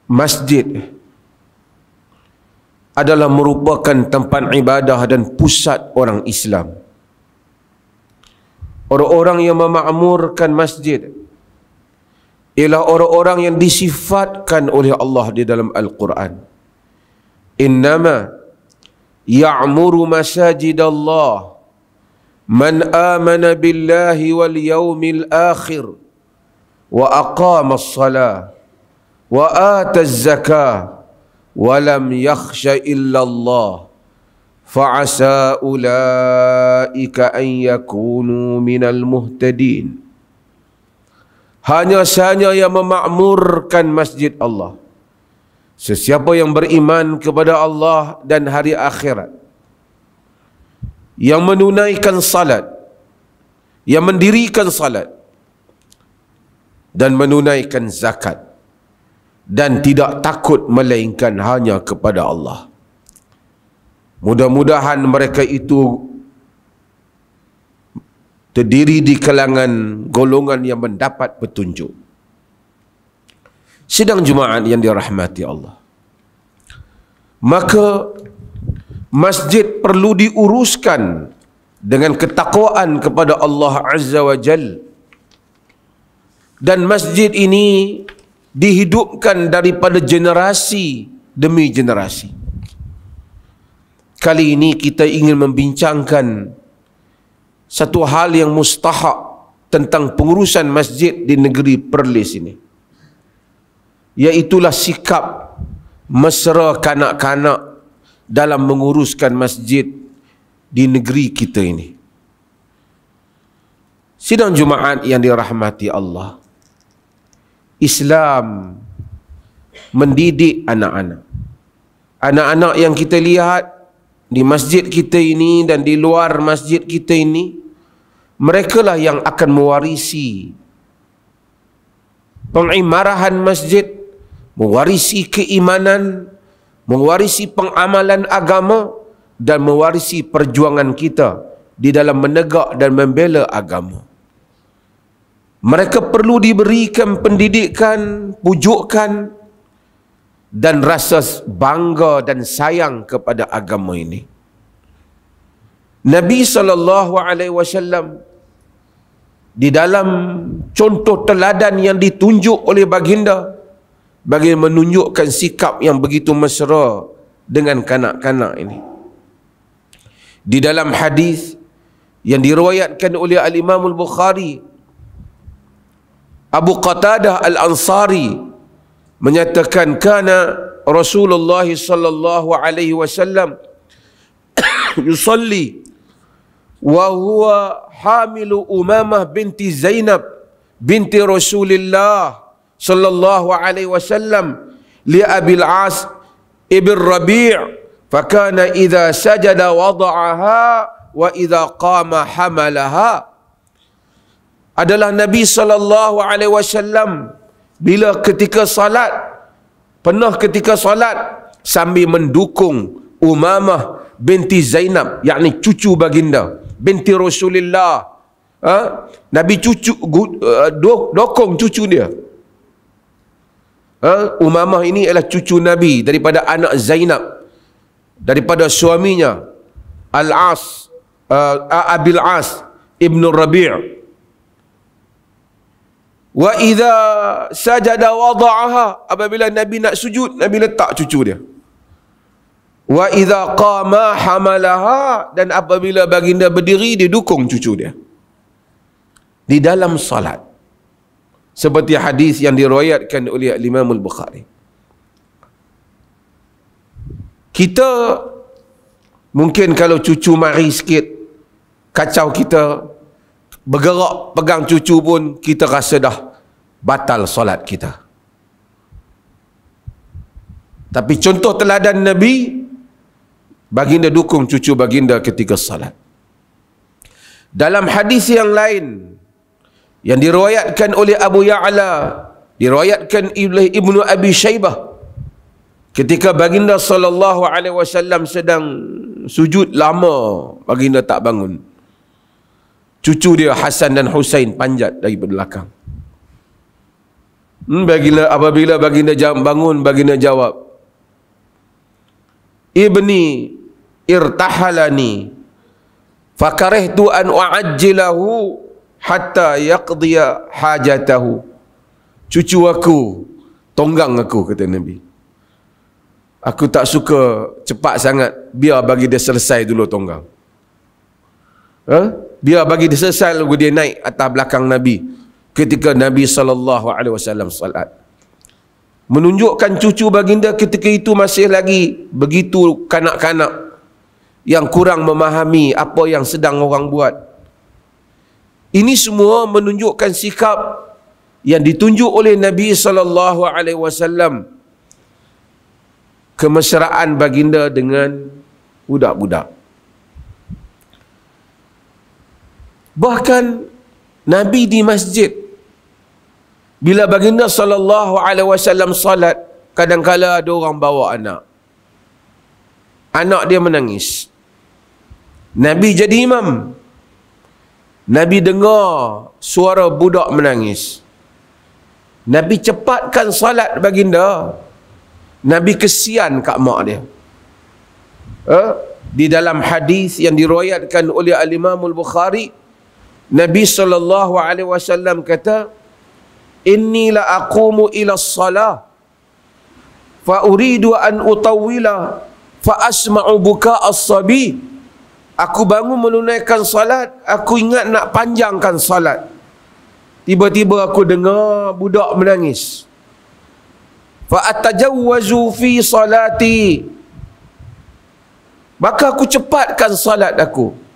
masjid adalah merupakan tempat ibadah dan pusat orang Islam. Orang-orang yang memakmurkan masjid ialah orang-orang yang disifatkan oleh Allah di dalam Al-Quran. Innama ya'muru masajidallah man amana billahi wal yawmil akhir wa aqama as-salah wa ata az-zakah wa lam yakhsha illa Allah fa'asa ulaika an yakunu minal muhtadin. Hanya sahaja yang memakmurkan masjid Allah, sesiapa yang beriman kepada Allah dan hari akhirat, yang menunaikan salat, yang mendirikan salat dan menunaikan zakat, dan tidak takut melainkan hanya kepada Allah. Mudah-mudahan mereka itu terdiri di kalangan golongan yang mendapat petunjuk. Sidang Jumaat yang dirahmati Allah, maka masjid perlu diuruskan dengan ketakwaan kepada Allah Azza wa Jal. Dan masjid ini dihidupkan daripada generasi demi generasi. Kali ini kita ingin membincangkan satu hal yang mustahak tentang pengurusan masjid di negeri Perlis ini, iaitulah sikap mesra kanak-kanak dalam menguruskan masjid di negeri kita ini. Sidang Jumaat yang dirahmati Allah, Islam mendidik anak-anak. Anak-anak yang kita lihat di masjid kita ini dan di luar masjid kita ini, merekalah yang akan mewarisi pengimarahan masjid, mewarisi keimanan, mewarisi pengamalan agama, dan mewarisi perjuangan kita di dalam menegak dan membela agama. Mereka perlu diberikan pendidikan, pujukan, dan rasa bangga dan sayang kepada agama ini. Nabi SAW di dalam contoh teladan yang ditunjuk oleh baginda bagi menunjukkan sikap yang begitu mesra dengan kanak-kanak ini. Di dalam hadis yang diriwayatkan oleh Al-Imam Al-Bukhari, Abu Qatadah Al-Ansari menyatakan, kana Rasulullah sallallahu alaihi wasallam yusalli wa huwa hamilu Umamah binti Zainab binti Rasulillah sallallahu alaihi wasallam li Abil As ibn Rabi' fakana idza sajada wada'aha wa idza qama hamalaha. Adalah Nabi sallallahu alaihi wasallam bila ketika salat, pernah ketika salat sambil mendukung Umamah binti Zainab, yakni cucu baginda, binti Rasulullah. Nabi dokong cucu dia. Umamah ini adalah cucu Nabi daripada anak Zainab, daripada suaminya Al-As, Abil As ibn Rabi'. Wa idza sajada wada'aha, apabila Nabi nak sujud, Nabi letak cucu dia. Wa idza qama hamalaha, dan apabila baginda berdiri, dia dukung cucu dia di dalam salat, seperti hadis yang diriwayatkan oleh Imam Al-Bukhari. Kita mungkin kalau cucu mari sikit, kacau kita, bergerak pegang cucu pun kita rasa dah batal solat kita. Tapi contoh teladan Nabi, baginda dukung cucu baginda ketika salat. Dalam hadis yang lain yang diriwayatkan oleh Abu Ya'la, diriwayatkan oleh Ibnu Abi Shaybah, ketika baginda sallallahu alaihi wasallam sedang sujud lama, baginda tak bangun. Cucu dia Hasan dan Husain panjat dari belakang. Apabila baginda bangun, baginda jawab, ibni irtahalani fakarihtu an uajjilahu hatta yaqdiya hajatahu. Cucu aku tonggang aku, kata Nabi. Aku tak suka cepat sangat, biar bagi dia selesai dulu tonggang. Biar bagi dia selesai lalu dia naik atas belakang Nabi ketika Nabi SAW salat. Menunjukkan cucu baginda ketika itu masih lagi begitu kanak-kanak yang kurang memahami apa yang sedang orang buat. Ini semua menunjukkan sikap yang ditunjuk oleh Nabi SAW, kemesraan baginda dengan budak-budak. Bahkan Nabi di masjid, bila baginda SAW salat, kadang-kala ada orang bawa anak. Anak dia menangis. Nabi jadi imam. Nabi dengar suara budak menangis. Nabi cepatkan salat baginda. Nabi kesian kat mak dia. Di dalam hadis yang diriwayatkan oleh Al-Imam Al-Bukhari, Nabi SAW kata, inni la aqumu ila salah fa uridu an utawwila fa asma'u buka as-sabi. Aku bangun menunaikan salat, aku ingat nak panjangkan salat, tiba-tiba aku dengar budak menangis. Fa atajawwazu fi salati, maka aku cepatkan salat aku.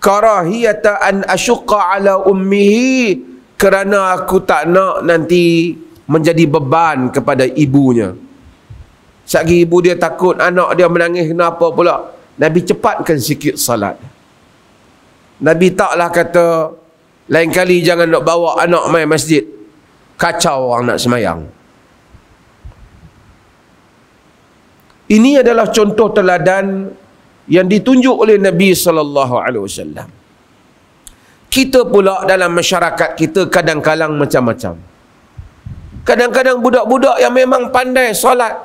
Karahiyata an asyqa ala ummihi, kerana aku tak nak nanti menjadi beban kepada ibunya. Satgi ibu dia takut anak dia menangis, kenapa pula? Nabi cepatkan sikit salat. Nabi taklah kata, lain kali jangan nak bawa anak main masjid, kacau orang nak semayang. Ini adalah contoh teladan yang ditunjuk oleh Nabi SAW. Kita pula dalam masyarakat kita kadang-kadang macam-macam. Kadang-kadang budak-budak yang memang pandai solat,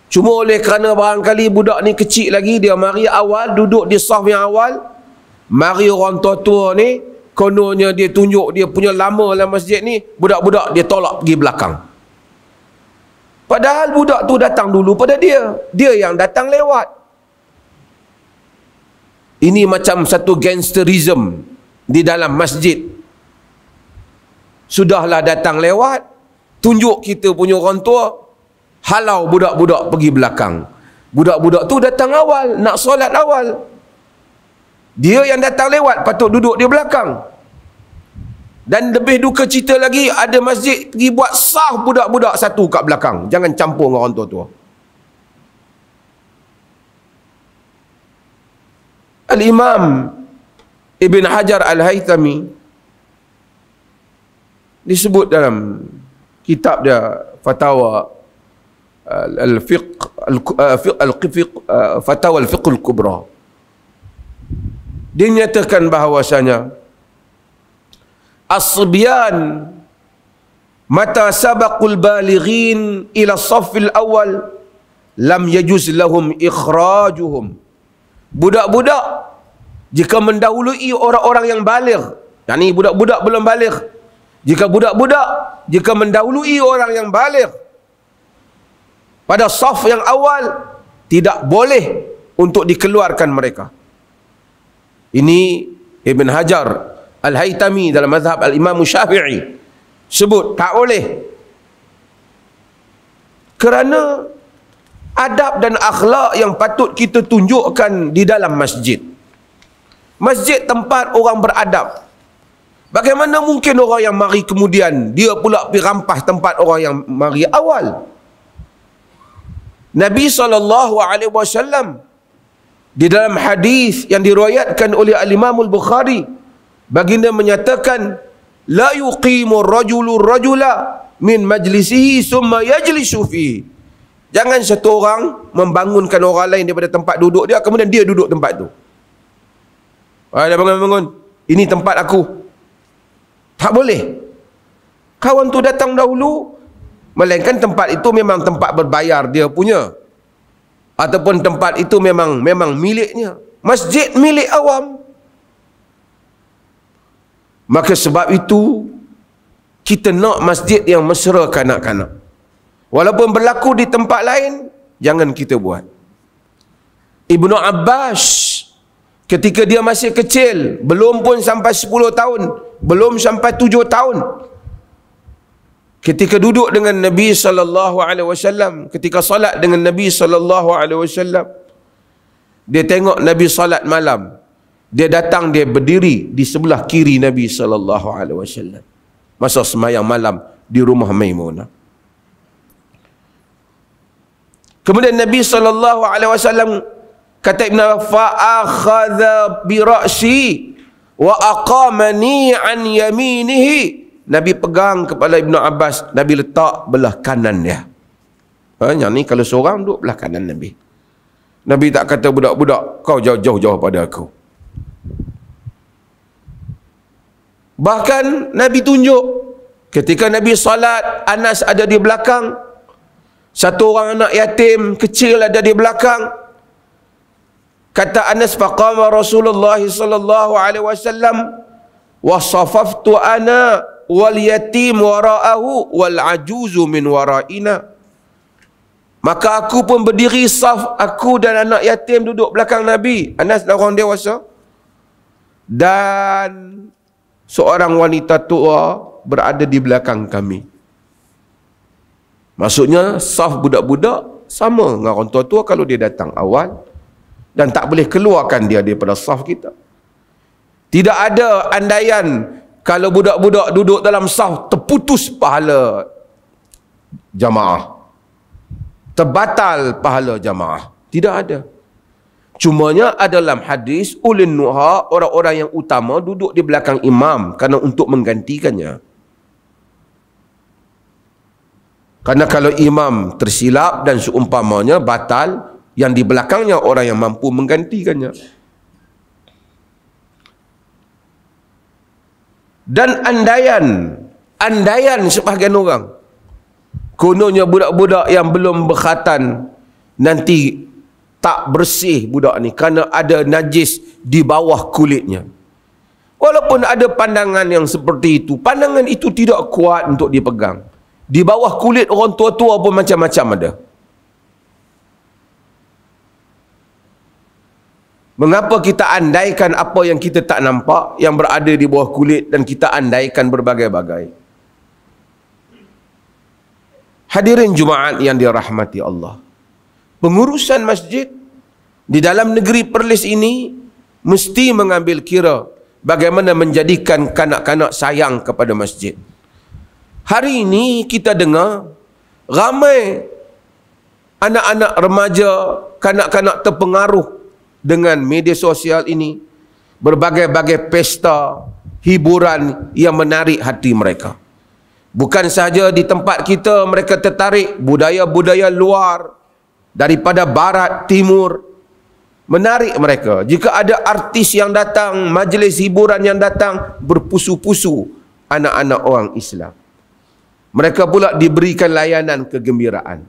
cuma oleh kerana barangkali budak ni kecil lagi, dia mari awal, duduk di saf yang awal, mari orang tua-tua ni, kononnya dia tunjuk dia punya lama dalam masjid ni, budak-budak dia tolak pergi belakang. Padahal budak tu datang dulu pada dia, dia yang datang lewat. Ini macam satu gangsterism di dalam masjid. Sudahlah datang lewat, tunjuk kita punya orang tua, halau budak-budak pergi belakang. Budak-budak tu datang awal, nak solat awal. Dia yang datang lewat patut duduk di belakang. Dan lebih duka cita lagi, ada masjid pergi buat sah budak-budak satu kat belakang. Jangan campur dengan orang tua-tua. Al-Imam Ibn Hajar Al-Haytami disebut dalam kitab dia Fatawa Fatawa Al-Fiqh Al-Kubra, dia nyatakan bahawasanya as-sibyan mata sabaqul balighin ila as-saffil awal lam yajuz lahum ikhrajuhum. Budak-budak jika mendahului orang-orang yang baligh, yakni budak-budak belum baligh, jika budak-budak jika mendahului orang yang baligh pada saf yang awal, tidak boleh untuk dikeluarkan mereka. Ini Ibn Hajar Al-Haytami dalam mazhab Al-Imam Syafi'i sebut tak boleh, kerana adab dan akhlak yang patut kita tunjukkan di dalam masjid. Masjid tempat orang beradab. Bagaimana mungkin orang yang mari kemudian dia pula pergi rampas tempat orang yang mari awal? Nabi SAW di dalam hadis yang diriwayatkan oleh Al-Imam Al-Bukhari, baginda menyatakan, la yuqimu rajulu rajula min majlisihi summa yajlisu fihi. Jangan satu orang membangunkan orang lain daripada tempat duduk dia, kemudian dia duduk tempat tu. Dah bangun-bangun, ini tempat aku. Tak boleh. Kawan tu datang dahulu, melainkan tempat itu memang tempat berbayar dia punya, ataupun tempat itu memang miliknya. Masjid milik awam. Maka sebab itu kita nak masjid yang mesra kanak-kanak. Walaupun berlaku di tempat lain, jangan kita buat. Ibnu Abbas ketika dia masih kecil, belum pun sampai 10 tahun, belum sampai 7 tahun, ketika duduk dengan Nabi SAW, ketika salat dengan Nabi SAW, dia tengok Nabi salat malam. Dia datang, dia berdiri di sebelah kiri Nabi SAW masa semayang malam di rumah Maimunah. Kemudian Nabi SAW kata Ibn Abbas, fa'akhadha bira'si wa aqamani an yaminihi. Nabi pegang kepala Ibn Abbas, Nabi letak belah kanan dia. Yang ni kalau seorang duduk belah kanan Nabi. Nabi tak kata budak-budak, kau jauh-jauh pada aku. Bahkan Nabi tunjuk ketika Nabi salat, Anas ada di belakang, satu orang anak yatim kecil ada di belakang. Kata Anas, faqama Rasulullah sallallahu alaihi wasallam wa safaftu ana wal yatim wara'ahu wal ajuzu min wara'ina. Maka aku pun berdiri saf, aku dan anak yatim duduk belakang Nabi. Anas orang dewasa, dan seorang wanita tua berada di belakang kami. Maksudnya saf budak-budak sama dengan orang tua-tua kalau dia datang awal, dan tak boleh keluarkan dia daripada saf kita. Tidak ada andaian kalau budak-budak duduk dalam saf terputus pahala jamaah, terbatal pahala jamaah. Tidak ada. Cumanya dalam hadis ulun nuha, orang-orang yang utama duduk di belakang imam kerana untuk menggantikannya. Karena kalau imam tersilap dan seumpamanya batal, yang di belakangnya orang yang mampu menggantikannya. Dan andaian sebahagian orang, kononnya budak-budak yang belum berkhatan nanti tak bersih budak ni kerana ada najis di bawah kulitnya. Walaupun ada pandangan yang seperti itu, pandangan itu tidak kuat untuk dipegang. Di bawah kulit orang tua-tua pun macam-macam ada. Mengapa kita andaikan apa yang kita tak nampak, yang berada di bawah kulit, dan kita andaikan berbagai-bagai? Hadirin Jumaat yang dirahmati Allah, pengurusan masjid di dalam negeri Perlis ini mesti mengambil kira bagaimana menjadikan kanak-kanak sayang kepada masjid. Hari ini kita dengar ramai anak-anak remaja, kanak-kanak terpengaruh dengan media sosial ini, berbagai-bagai pesta hiburan yang menarik hati mereka. Bukan sahaja di tempat kita mereka tertarik, budaya-budaya luar daripada barat timur menarik mereka. Jika ada artis yang datang, majlis hiburan yang datang, berpusu-pusu anak-anak orang Islam. Mereka pula diberikan layanan kegembiraan.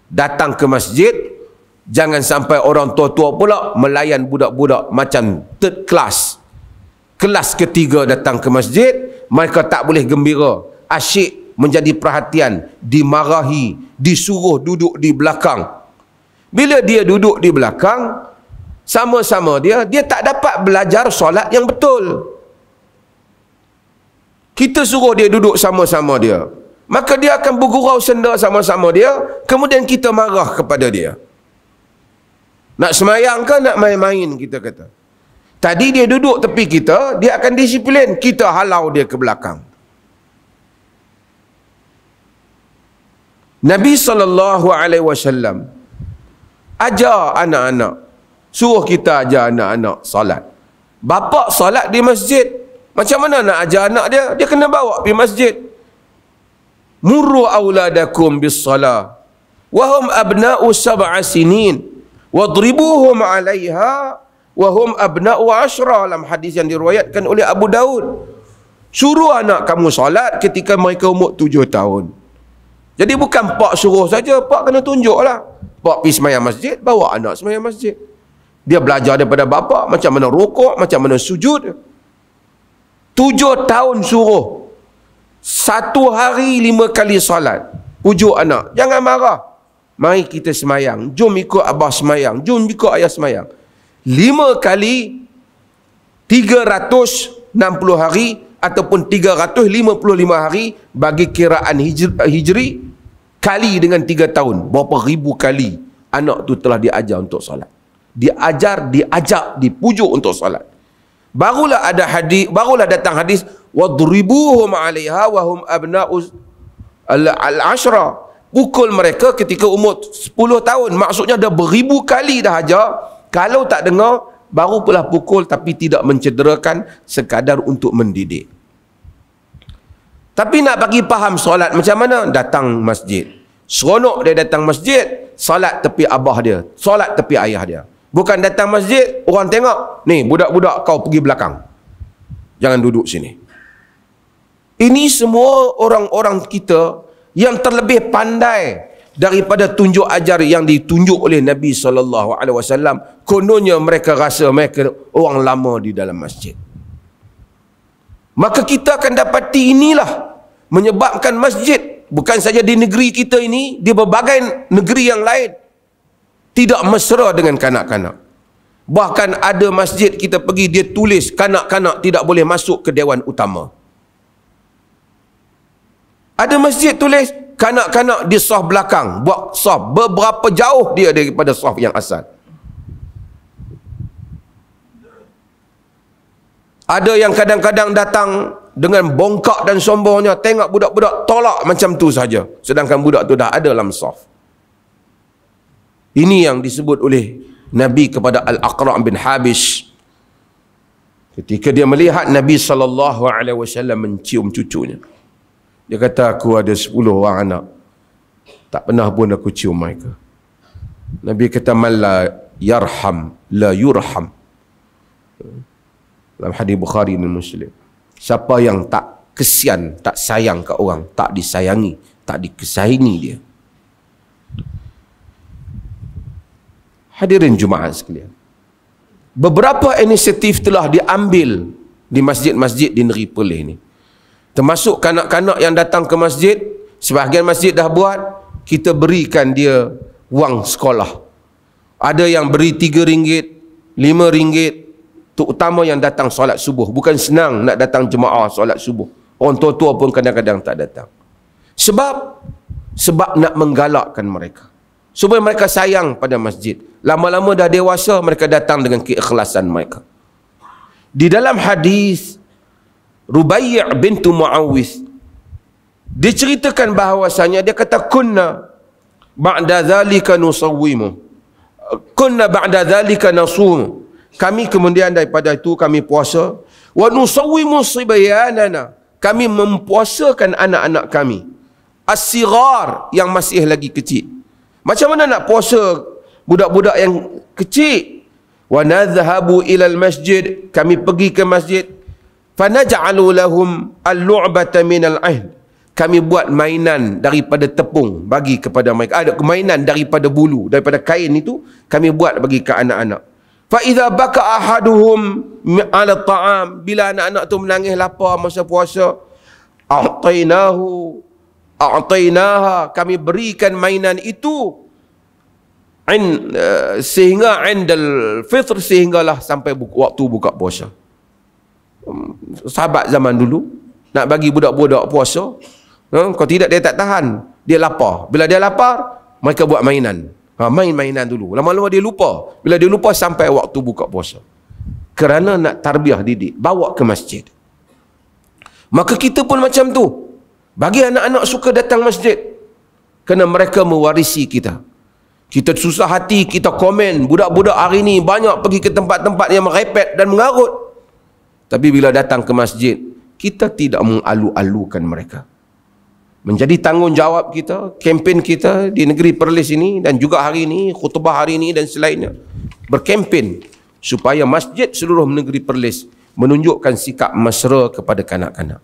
Datang ke masjid, jangan sampai orang tua-tua pula melayan budak-budak macam third class. Kelas ketiga datang ke masjid, mereka tak boleh gembira, asyik menjadi perhatian, dimarahi, disuruh duduk di belakang. Bila dia duduk di belakang, sama-sama dia tak dapat belajar solat yang betul. Kita suruh dia duduk sama-sama dia, maka dia akan bergurau senda sama-sama dia, kemudian kita marah kepada dia. Nak semayang ke nak main-main, kita kata. Tadi dia duduk tepi kita, dia akan disiplin, kita halau dia ke belakang. Nabi SAW ajar anak-anak, suruh kita ajar anak-anak salat. Bapa salat di masjid, macam mana nak ajar anak dia? Dia kena bawa pergi masjid. Murru auladakum bis salah wa hum abna'u sab'a sinin wadribuhum 'alaiha wa hum abna'u 10. Dalam hadis yang diriwayatkan oleh Abu Daud, Suruh anak kamu solat ketika mereka umur 7 tahun. Jadi bukan pak suruh saja, pak kena tunjuklah. Pak pergi semayang masjid, bawa anak semayang masjid. Dia belajar daripada bapa macam mana rukuk, macam mana sujud. 7 tahun suruh. 1 hari 5 kali solat. Pujuk anak, jangan marah. Mari kita semayang. Jom ikut abah semayang. Jom ikut ayah semayang. 5 kali 360 hari ataupun 355 hari bagi kiraan hijri kali dengan 3 tahun. Berapa ribu kali anak tu telah diajar untuk solat. Diajar, diajak, dipujuk untuk solat. Barulah ada hadis, barulah datang hadis wadribuhum 'alaiha wa hum abna'u al-ashra. Pukul mereka ketika umur 10 tahun. Maksudnya dah beribu kali dah ajar. Kalau tak dengar, baru pula pukul, tapi tidak mencederakan, sekadar untuk mendidik. Tapi nak bagi faham solat macam mana? Datang masjid. Seronok dia datang masjid, solat tepi abah dia, solat tepi ayah dia. Bukan datang masjid, orang tengok, ni budak-budak kau pergi belakang, jangan duduk sini. Ini semua orang-orang kita yang terlebih pandai daripada tunjuk ajar yang ditunjuk oleh Nabi SAW. Kononnya mereka rasa mereka orang lama di dalam masjid. Maka kita akan dapati inilah menyebabkan masjid, bukan saja di negeri kita ini, di berbagai negeri yang lain, tidak mesra dengan kanak-kanak. Bahkan ada masjid kita pergi, dia tulis kanak-kanak tidak boleh masuk ke dewan utama. Ada masjid tulis kanak-kanak di saf belakang, buat saf beberapa jauh dia daripada saf yang asal. Ada yang kadang-kadang datang dengan bongkak dan sombongnya, tengok budak-budak tolak macam tu saja, sedangkan budak tu dah ada dalam saf. Ini yang disebut oleh Nabi kepada Al-Aqra' bin Habis ketika dia melihat Nabi SAW mencium cucunya. Dia kata, aku ada 10 orang anak, tak pernah pun aku cium mereka. Nabi kata, man la yarham la yurham. Dalam hadis Bukhari dan Muslim, siapa yang tak kesian, tak sayang ke orang, tak disayangi, tak dikesayangi dia. Hadirin Jumaat sekalian, beberapa inisiatif telah diambil di masjid-masjid di negeri Perlis ini. Termasuk kanak-kanak yang datang ke masjid, sebahagian masjid dah buat, kita berikan dia wang sekolah. Ada yang beri RM3, RM5, terutama yang datang solat subuh. Bukan senang nak datang jemaah solat subuh. Orang tua-tua pun kadang-kadang tak datang. Sebab nak menggalakkan mereka, supaya mereka sayang pada masjid. Lama-lama dah dewasa, mereka datang dengan keikhlasan mereka. Di dalam hadis Rubai' bintu Muawwidh, diceritakan bahawasanya, dia kata, kunna ba'da dhalika nusawwimu, kunna ba'da dhalika nasumu. Kami kemudian daripada itu kami puasa. Wa nusawwimu sibyanana, kami mempuasakan anak-anak kami as-sighar, yang masih lagi kecil. Macam mana nak puasa budak-budak yang kecil? Wa nadhhabu ilal masjid, kami pergi ke masjid. Fanaj'alu lahum al-lu'bata minal ahd, kami buat mainan daripada tepung bagi kepada mereka. Ada mainan daripada bulu, daripada kain itu kami buat bagi ke anak-anak. Fa idza baka ahaduhum 'ala ta'am, bila anak-anak tu menangis lapar masa puasa, a'tainaha, kami berikan mainan itu sehingga indal fitr, sehinggalah sampai waktu buka puasa. Sahabat zaman dulu nak bagi budak-budak puasa, kalau tidak dia tak tahan, dia lapar. Bila dia lapar, mereka buat mainan. Main-mainan dulu, lama-lama dia lupa. Bila dia lupa, sampai waktu buka puasa. Kerana nak tarbiyah didik, bawa ke masjid. Maka kita pun macam tu, bagi anak-anak suka datang masjid, kerana mereka mewarisi kita. Kita susah hati, kita komen, budak-budak hari ni banyak pergi ke tempat-tempat yang merepet dan mengarut. Tapi bila datang ke masjid, kita tidak mengalu-alukan mereka. Menjadi tanggungjawab kita, kempen kita di negeri Perlis ini, dan juga hari ini, khutbah hari ini dan selainnya, berkempen supaya masjid seluruh negeri Perlis menunjukkan sikap mesra kepada kanak-kanak.